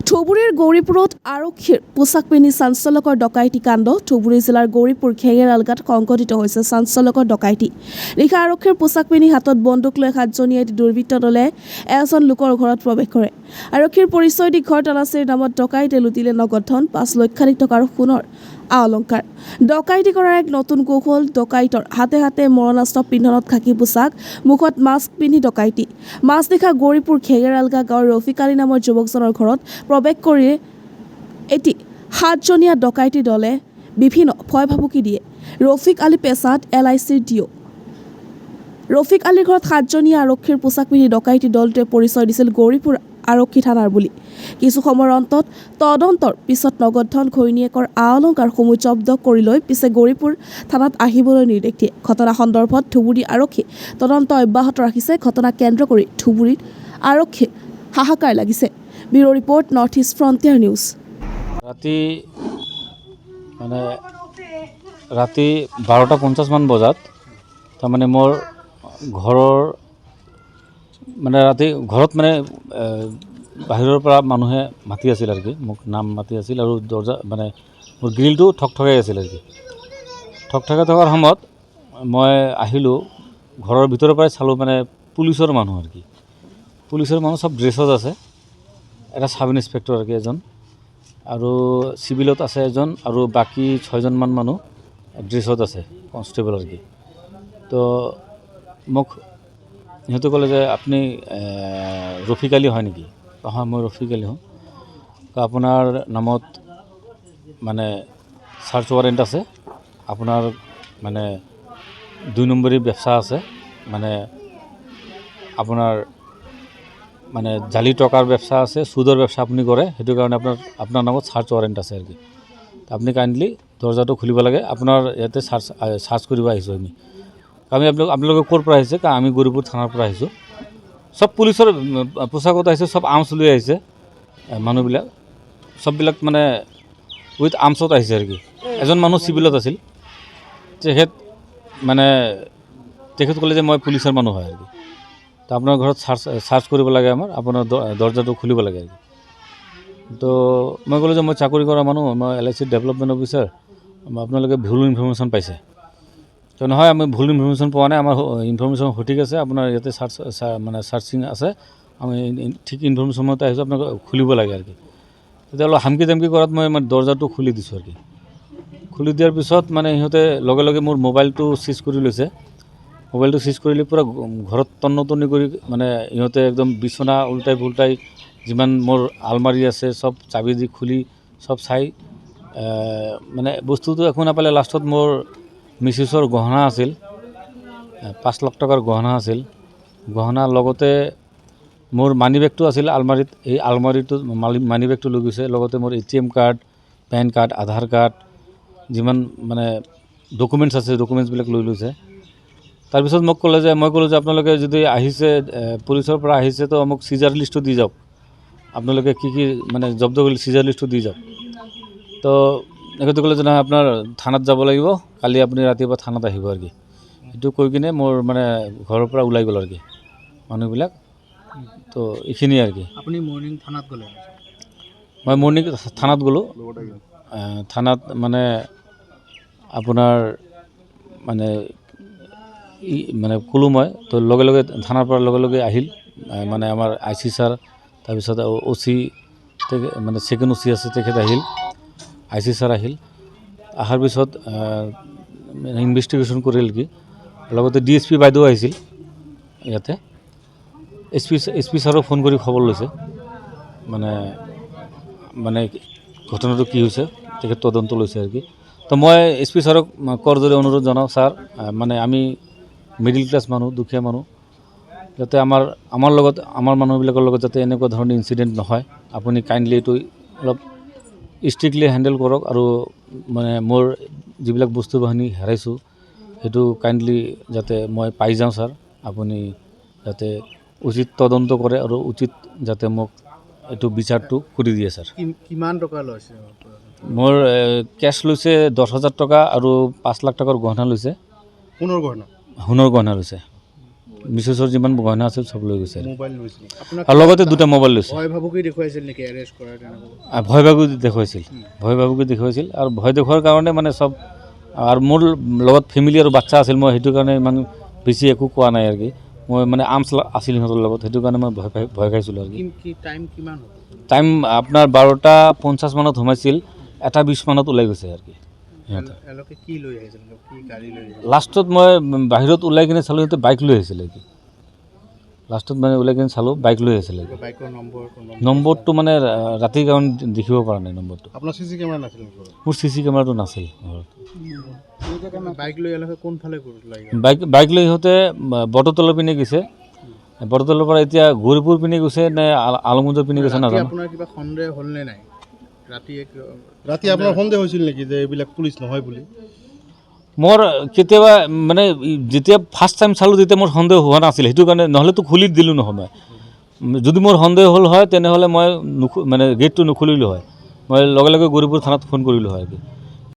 ধুবুৰীৰ গৌৰীপুৰত আৰক্ষীৰ পোছাক পিন্ধি চাঞ্চল্যকৰ ডকাইতি কাণ্ড। ধুবুৰী জিলাৰ গৌৰীপুৰ খেঙেৰাল গাঁৱত সংঘটিত হৈছে চাঞ্চল্যকৰ ডকাইতি। নিশা আৰক্ষীৰ পোছাক পিন্ধি হাতত বন্দুক লৈ 7জনীয়া দুৰ্বৃত্ত দলে এজন লোকৰ ঘৰত প্ৰৱেশ কৰে। আৰক্ষীৰ পৰিচয় দি ঘৰ তালাচীৰ নামত ডকাইতে লুটিলে নগদ ধন, 5 লক্ষাধিক টকাৰ সোণৰ অলংকাৰ। ডকাইতি কৰাৰ এক নতুন কৌশল। ডকাইতৰ হাতে হাতে মৰণাস্ত্ৰ পিন্ধনত খাকী পোছাক, মুখত মাস্ক পিন্ধি ডকাইতি। মাজনিশা গৌৰীপুৰ খেঙেৰালগা গাঁৱৰ ৰফিক আলী নামৰ যুৱকজনৰ ঘৰত প্ৰৱেশ কৰি এটি 7জনীয়া ডকাইতি দলে বিভিন্ন ভয় ভাবুকি দিয়ে। ৰফিক আলী পেছাত LICৰ DO। ৰফিক আলীৰ ঘৰত 7জনীয়া আৰক্ষীৰ পোছাক পিন্ধি ডকাইতি দলটোৱে পৰিচয় দিছিল গৌৰীপুৰ আৰক্ষী থানাৰ বুলি। কিছু সময়ৰ অন্তত তদন্তৰ পিছত নগদ ধন, ঘৈণীয়েকৰ অলংকাৰসমূহ জব্দ কৰি লৈ পিছে গৌৰীপুৰ থানাত আহিবলৈ নিৰ্দেশ দিয়ে। ঘটনা সন্দৰ্ভত ধুবুৰী আৰক্ষী তদন্ত অব্যাহত ৰাখিছে। ঘটনাক কেন্দ্ৰ কৰি ধুবুৰীত আৰক্ষী হাহাকাৰ লাগিছে। Bureau report, north east frontier news. ৰাতি 12:50 মান বজাত তাৰমানে মোৰ ঘৰৰ ৰাতি ঘৰত বাহিৰৰ পৰা মানুহে মাতি আছিল আৰু কি, মোক নাম মাতি আছিল আৰু দৰ্জা মোৰ গ্ৰিলটো ঠকঠকাই আছিল আৰু কি। ঠকঠকাই থকাৰ সময়ত মই আহিলোঁ, ঘৰৰ ভিতৰৰ পৰাই চালোঁ পুলিচৰ মানুহ আৰু কি। পুলিচৰ মানুহ চব ড্ৰেছত আছে। এটা সাব ইন্সপেক্টৰ আৰু কি এজন, আৰু চিভিলত আছে এজন, আৰু বাকী 6জনমান মানুহ ড্ৰেছত আছে, কনষ্টেবল আৰু কি। তো মোক সিহঁতে ক'লে যে আপুনি ৰফিক আলী হয় নেকি? হয়, মই ৰফিক আলী হওঁ। আপোনাৰ নামত চাৰ্চ ৱাৰেণ্ট আছে, আপোনাৰ 2 নম্বৰী ব্যৱস্থা আছে, আপোনাৰ জালি টকাৰ ব্যৱস্থা আছে, সুদৰ ব্যৱস্থা আপুনি কৰে, সেইটো কাৰণে আপোনাৰ নামত চাৰ্চ ৱাৰেণ্ট আছে আৰু কি। আপুনি কাইণ্ডলি দৰ্জাটো খুলিব লাগে, আপোনাৰ ইয়াতে চাৰ্চ কৰিব আহিছোঁ আমি। আপোনালোকে ক'ৰ পৰা আহিছে? আমি গৌৰীপুৰ থানাৰ পৰা আহিছোঁ। চব পুলিচৰ পোছাকত আহিছে, চব আৰ্মছ লৈ আহিছে মানুহবিলাক, চববিলাক উইথ আৰ্মছত আহিছে আৰু কি। এজন মানুহ চিভিলত আছিল, তেখেত ক'লে যে মই পুলিচৰ মানুহ হয় আৰু কি। তো আপোনাৰ ঘৰত চাৰ্চ কৰিব লাগে, আপোনাৰ দৰ্জাটো খুলিব লাগে আৰু কি। তো মই ক'লোঁ যে মই চাকৰি কৰা মানুহ, মই LIC ডেভেলপমেণ্ট অফিচাৰ, আপোনালোকে ভুল ইনফৰমেশ্যন পাইছে। তো নহয়, আমি ভুল ইনফৰমেশ্যন পোৱা নাই, আমাৰ ইনফৰমেশ্যন সঠিক আছে, আপোনাৰ ইয়াতে চাৰ্চিং আছে, আমি ঠিক ইনফৰমেশ্যন মতে আহিছোঁ, আপোনাক খুলিব লাগে আৰু কি। তেতিয়া অলপ হামকি জামকি কৰাত মই দৰ্জাটো খুলি দিছোঁ আৰু কি। খুলি দিয়াৰ পিছত সিহঁতে লগে লগে মোৰ মোবাইলটো চিজ কৰি লৈছে। মোবাইলটো চিজ কৰিলে পূৰা ঘৰত তন্নতন্নি কৰি ইহঁতে একদম বিচনা উল্টাই পুল্টাই, যিমান মোৰ আলমাৰি আছে চব চাবি দি খুলি চব চাই, বস্তুটো একো নাপালে। লাষ্টত মোৰ মিছেছৰ গহনা আছিল, 5 লাখ টকাৰ গহনা আছিল। গহনাৰ লগতে মোৰ মানি বেগটো আছিল আলমাৰীত, এই আলমাৰীটোত মানি বেগটো লৈ গৈছে। লগতে মোৰ ATM কাৰ্ড, পেন কাৰ্ড, আধাৰ কাৰ্ড, যিমান ডকুমেণ্টছ আছে ডকুমেণ্টছবিলাক লৈ লৈছে। তাৰপিছত মই ক'লোঁ যে আপোনালোকে যদি আহিছে, পুলিচৰ পৰা আহিছে, তো মোক চিজাৰ লিষ্টটো দি যাওক, আপোনালোকে কি কি জব্দ কৰিলে চিজাৰ লিষ্টটো দি যাওক। তো তেখেতে ক'লে যে নহয়, আপোনাৰ থানাত যাব লাগিব, কালি আপুনি ৰাতিপুৱা থানাত আহিব আৰু কি। সেইটো কৈ কিনে মোৰ ঘৰৰ পৰা ওলাই গ'ল আৰু কি মানুহবিলাক। তো এইখিনিয়ে আৰু কি। আপুনি মৰ্ণিং থানাত গ'লে? মই মৰ্ণিং থানাত গ'লোঁ। থানাত আপোনাৰ ক'লোঁ মই, তো লগে লগে থানাৰ পৰা লগে লগে আহিল আমাৰ IC ছাৰ, তাৰপিছত OC, ছেকেণ্ড OC আছে, তেখেত আহিল, IC ছাৰ আহিল। অহাৰ পিছত ইনভেষ্টিগেশ্যন কৰিল কি। লগতে DSP বাইদেউ আহিছিল ইয়াতে। SP ছাৰক ফোন কৰি খবৰ লৈছে, ঘটনাটো কি হৈছে, তেখেত তদন্ত লৈছে আৰু কি। তো মই SP ছাৰক কৰজোৰে অনুৰোধ জনাওঁ, ছাৰ আমি মিডিল ক্লাছ মানুহ, দুখীয়া মানুহ, যাতে আমাৰ লগত, আমাৰ মানুহবিলাকৰ লগত যাতে এনেকুৱা ধৰণৰ ইনচিডেণ্ট নহয়, আপুনি কাইণ্ডলি এইটো অলপ ষ্ট্ৰিক্টলি হেণ্ডেল কৰক। আৰু মোৰ যিবিলাক বস্তু বাহিনী হেৰাইছোঁ, সেইটো কাইণ্ডলি যাতে মই পাই যাওঁ, ছাৰ। আপুনি যাতে উচিত তদন্ত কৰে আৰু উচিত যাতে মোক এইটো বিচাৰটো কৰি দিয়ে, ছাৰ। কিমান টকা লৈছে? মোৰ কেছ লৈছে 10,000 টকা আৰু 5 লাখ টকাৰ গহনা লৈছে। সোণৰ গহনা? সোণৰ গহনা লৈছে। মিছেছৰ যিমান গহনা আছিল চব লৈ গৈছে মোবাইল লৈছিল আপোনাক আৰু লগতে দুটা মোবাইল লৈছে ভয় ভাবুকি দেখুৱাইছিল নেকি এৰেষ্ট কৰাৰ তেনেকুৱা ভয় ভাবুকি দেখুৱাইছিল আৰু ভয় দেখুৱাৰ কাৰণে মানে চব আৰু মোৰ লগত ফেমিলি আৰু বাচ্চা আছিল মই সেইটো কাৰণে ইমান বেছি একো কোৱা নাই আৰু কি মই মানে আৰ্মছ আছিল সিহঁতৰ লগত সেইটো কাৰণে মই ভয় খাইছিলোঁ আৰু কি কি টাইম কিমান হ'ব টাইম আপোনাৰ 12:50 মানত সোমাইছিল 1:20 মানত ওলাই গৈছে আৰু কি সিহঁতে এওঁলোকে কি লৈ আহিছিল কি গাড়ী লৈ আহিছিল লাষ্টত মই বাহিৰত ওলাই কিনে চালোঁ সিহঁতে বাইক লৈ আহিছিলে কি লাষ্টত মানে ওলাই কিনে চালোঁ বাইক লৈ আহিছিলে বাইকৰ নম্বৰটো মানে ৰাতিৰ কাৰণে দেখিব পৰা নাই নম্বৰটো আপোনাৰ চিচি কেমেৰা নাছিল মোৰ চিচি কেমেৰাটো নাছিল ঘৰত বাইক লৈ এওঁলোকে কোনফালে ওলাই বাইক লৈ সিহঁতে বটতলৰ পিনে গৈছে বটতলৰ পৰা এতিয়া গৌৰীপুৰ পিনে গৈছে নে আলমগঞ্জৰ পিনে গৈছে নাজানো আপোনাৰ কিবা সন্দেহ হ'লনে নাই ৰাতি আপোনাৰ সন্দেহ হৈছিল নেকি যে এইবিলাক পুলিচ নহয় বুলি মোৰ কেতিয়াবা মানে যেতিয়া ফাৰ্ষ্ট টাইম চালোঁ তেতিয়া মোৰ সন্দেহ হোৱা নাছিল সেইটো কাৰণে নহ'লেতো খুলি দিলোঁ নহয় মই যদি মোৰ সন্দেহ হ'ল হয় তেনেহ'লে মই মানে গেটটো নুখুলিলোঁ হয় মই লগে লগে গৌৰীপুৰ থানাত ফোন কৰিলোঁ হয়